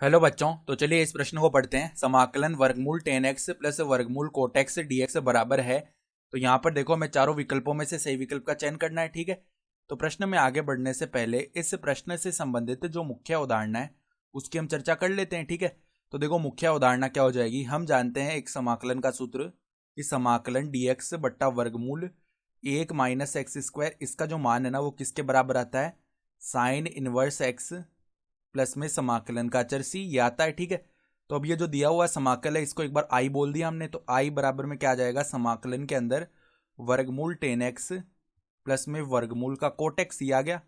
Hello बच्चों, तो चलिए इस प्रश्न को पढ़ते हैं। समाकलन वर्गमूल 10x प्लस वर्गमूल कोट एक्स dx बराबर है। तो यहाँ पर देखो, हमें चारों विकल्पों में से सही विकल्प का चयन करना है। ठीक है, तो प्रश्न में आगे बढ़ने से पहले इस प्रश्न से संबंधित जो मुख्य अवधारणा है उसकी हम चर्चा कर लेते हैं। ठीक है, तो देखो मुख्य अवधारणा क्या हो जाएगी। हम जानते हैं एक समाकलन का सूत्र कि समाकलन dx बट्टा वर्गमूल 1 माइनस एक्स स्क्वायर, इसका जो मान है ना वो किसके बराबर आता है, साइन इनवर्स एक्स प्लस में समाकलन का चर सी ये आता है। ठीक है, तो अब ये जो दिया हुआ समाकल है इसको एक बार आई बोल दिया हमने, तो आई बराबर में क्या आ जाएगा, समाकलन के अंदर वर्गमूल 10x प्लस में वर्गमूल का कोट एक्स ये आ गया।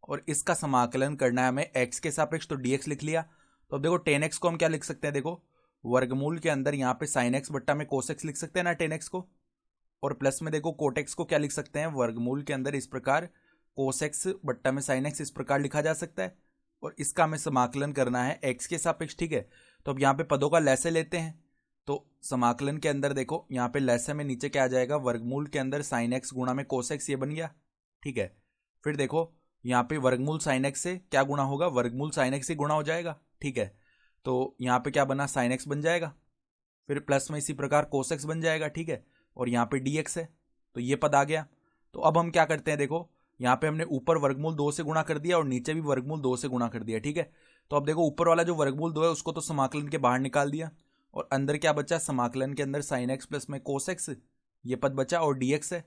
और इसका समाकलन करना है हमें x के सापेक्ष, तो dx लिख लिया। तो अब देखो 10x को हम क्या लिख सकते हैं, देखो वर्गमूल के अंदर यहाँ पे साइन एक्स बट्टा में कोस एक्स लिख सकते हैं ना 10x को। और प्लस में देखो कोट एक्स को क्या लिख सकते हैं, वर्गमूल के अंदर इस प्रकार कोस एक्स बट्टा में साइन एक्स, इस प्रकार लिखा जा सकता है। और इसका हमें समाकलन करना है x के सापेक्ष। ठीक है, तो अब यहाँ पे पदों का लैसे लेते हैं। तो समाकलन के अंदर देखो यहाँ पे लैसे में नीचे क्या आ जाएगा, वर्गमूल के अंदर साइन एक्स गुणा में कोस एक्स ये बन गया। ठीक है, फिर देखो यहाँ पे वर्गमूल साइन एक्स से क्या गुणा होगा, वर्गमूल साइन एक्स से गुणा हो जाएगा। ठीक है, तो यहाँ पे क्या बना, साइन एक्स बन जाएगा। फिर प्लस में इसी प्रकार कोस एक्स बन जाएगा। ठीक है, और यहाँ पे dx है, तो ये पद आ गया। तो अब हम क्या करते हैं, देखो यहाँ पे हमने ऊपर वर्गमूल 2 से गुणा कर दिया और नीचे भी वर्गमूल 2 से गुणा कर दिया। ठीक है, तो अब देखो ऊपर वाला जो वर्गमूल 2 है उसको तो समाकलन के बाहर निकाल दिया, और अंदर क्या बचा, समाकलन के अंदर साइन एक्स प्लस में कोस एक्स ये पद बचा और dx है।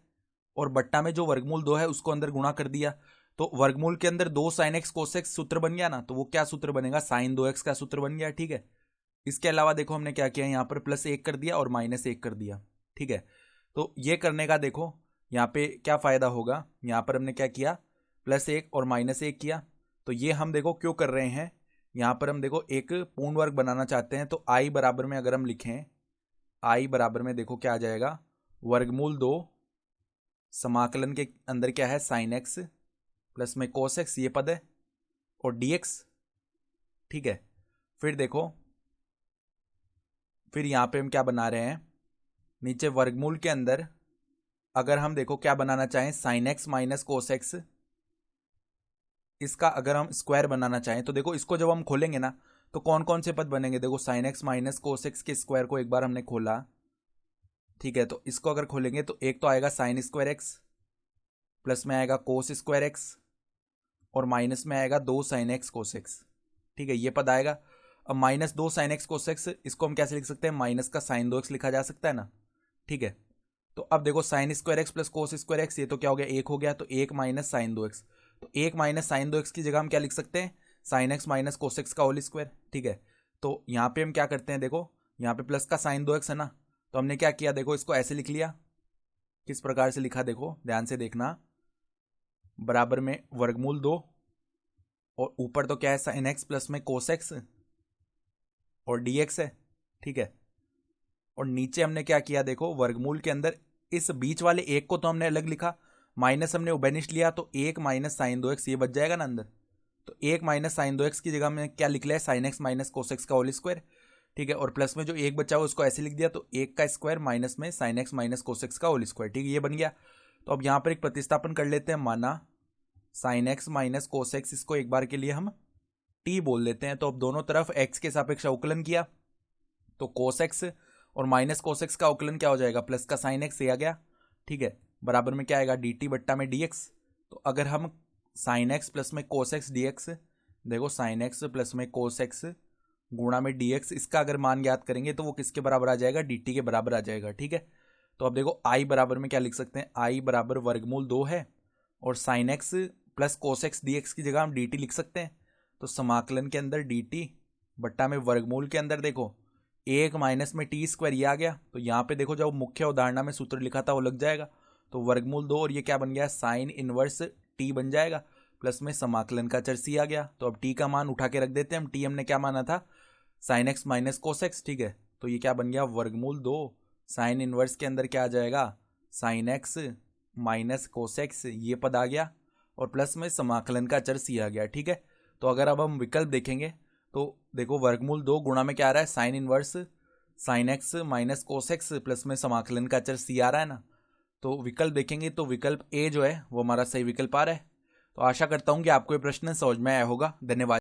और बट्टा में जो वर्गमूल 2 है उसको अंदर गुणा कर दिया। तो वर्गमूल के अंदर 2 साइन एक्स कोस एक्स सूत्र बन गया ना, तो वो क्या सूत्र बनेगा, साइन 2x का सूत्र बन गया। ठीक है, इसके अलावा देखो हमने क्या किया, यहाँ पर +1 कर दिया और -1 कर दिया। ठीक है, तो ये करने का देखो यहाँ पे क्या फायदा होगा, यहाँ पर हमने क्या किया, +1 और -1 किया। तो ये हम देखो क्यों कर रहे हैं, यहाँ पर हम देखो एक पूर्ण वर्ग बनाना चाहते हैं। तो आई बराबर में अगर हम लिखें, आई बराबर में देखो क्या आ जाएगा, वर्गमूल 2 समाकलन के अंदर क्या है, साइन एक्स प्लस में कोस एक्स ये पद है और dx। ठीक है, फिर देखो फिर यहाँ पे हम क्या बना रहे हैं, नीचे वर्गमूल के अंदर अगर हम देखो क्या बनाना चाहें, sine x minus cos x, इसका अगर हम स्क्वायर बनाना चाहें तो देखो इसको जब हम खोलेंगे ना तो कौन कौन से पद बनेंगे, देखो sine x minus cos x के स्क्वायर को एक बार हमने खोला। ठीक है, तो इसको अगर खोलेंगे तो एक तो आएगा साइन स्क्वायर एक्स, प्लस में आएगा कोस स्क्वायर एक्स, और माइनस में आएगा 2 साइन एक्स कोस एक्स। ठीक है, ये पद आएगा। अब -2 साइन एक्स कोस एक्स इसको हम कैसे लिख सकते हैं, माइनस का साइन 2x लिखा जा सकता है ना। ठीक है, तो अब देखो sine square x plus cos square x ये तो क्या हो गया, 1 हो गया, तो 1 माइनस साइन 2x। तो 1 माइनस साइन 2x की जगह हम क्या लिख सकते हैं, sine x minus cos x का होल स्क्वायर। ठीक है, तो यहाँ पे हम क्या करते हैं, देखो यहाँ पे प्लस का साइन 2x है ना, तो हमने क्या किया, देखो इसको ऐसे लिख लिया। किस प्रकार से लिखा, देखो ध्यान से देखना, बराबर में वर्गमूल 2 और ऊपर तो क्या है, साइन एक्स प्लस में कोस एक्स और dx है। ठीक है, और नीचे हमने क्या किया, देखो वर्गमूल के अंदर इस बीच वाले एक को तो हमने अलग लिखा, माइनस हमने उबेनिश लिया, तो 1 माइनस साइन 2x ये बच जाएगा ना अंदर। तो 1 माइनस साइन 2x की जगह में क्या लिख लिया है, sine x minus cos x का होल स्क्वायर। ठीक है, और प्लस में जो एक बचा हुआ उसको ऐसे लिख दिया, तो 1 का स्क्वायर माइनस में sine x minus cos x का होल स्क्वायर। ठीक है, ये बन गया। तो अब यहाँ पर एक प्रतिस्थापन कर लेते हैं, माना sine x minus cos x, इसको एक बार के लिए हम टी बोल लेते हैं। तो अब दोनों तरफ एक्स के सापेक्ष अवकलन किया, तो कोस एक्स और माइनस कोस एक्स का अवकलन क्या हो जाएगा, प्लस का साइन एक्स ये आ गया। ठीक है, बराबर में क्या आएगा, डी टी बट्टा में डी एक्स। तो अगर हम साइन एक्स प्लस में कोस एक्स डी एक्स, देखो साइन एक्स प्लस में कोस एक्स गुणा में डी एक्स, इसका अगर मान ज्ञात करेंगे तो वो किसके बराबर आ जाएगा, डी टी के बराबर आ जाएगा। ठीक है, तो अब देखो आई बराबर में क्या लिख सकते हैं, आई बराबर वर्गमूल 2 है और sine x plus cos x D x की जगह हम डी टी लिख सकते हैं। तो समाकलन के अंदर डी टी बट्टा में वर्गमूल के अंदर देखो 1 माइनस में टी स्क्वायर ये आ गया। तो यहाँ पे देखो जब मुख्य उदाहरणा में सूत्र लिखा था वो लग जाएगा, तो वर्गमूल 2 और ये क्या बन गया, साइन इनवर्स टी बन जाएगा, प्लस में समाकलन का चर सी आ गया। तो अब टी का मान उठा के रख देते हैं हम, टी हमने क्या माना था, sine x minus cos x. ठीक है, तो ये क्या बन गया, वर्गमूल 2 साइन इनवर्स के अंदर क्या आ जाएगा, sine x minus cos x ये पद आ गया, और प्लस में समाकलन का चर सी आ गया। ठीक है, तो अगर अब हम विकल्प देखेंगे तो देखो वर्गमूल 2 गुणा में क्या आ रहा है, sine inverse sine x minus cos x plus में समाकलन का चर सी आ रहा है ना। तो विकल्प देखेंगे तो विकल्प ए जो है वो हमारा सही विकल्प आ रहा है। तो आशा करता हूँ कि आपको ये प्रश्न समझ में आया होगा। धन्यवाद।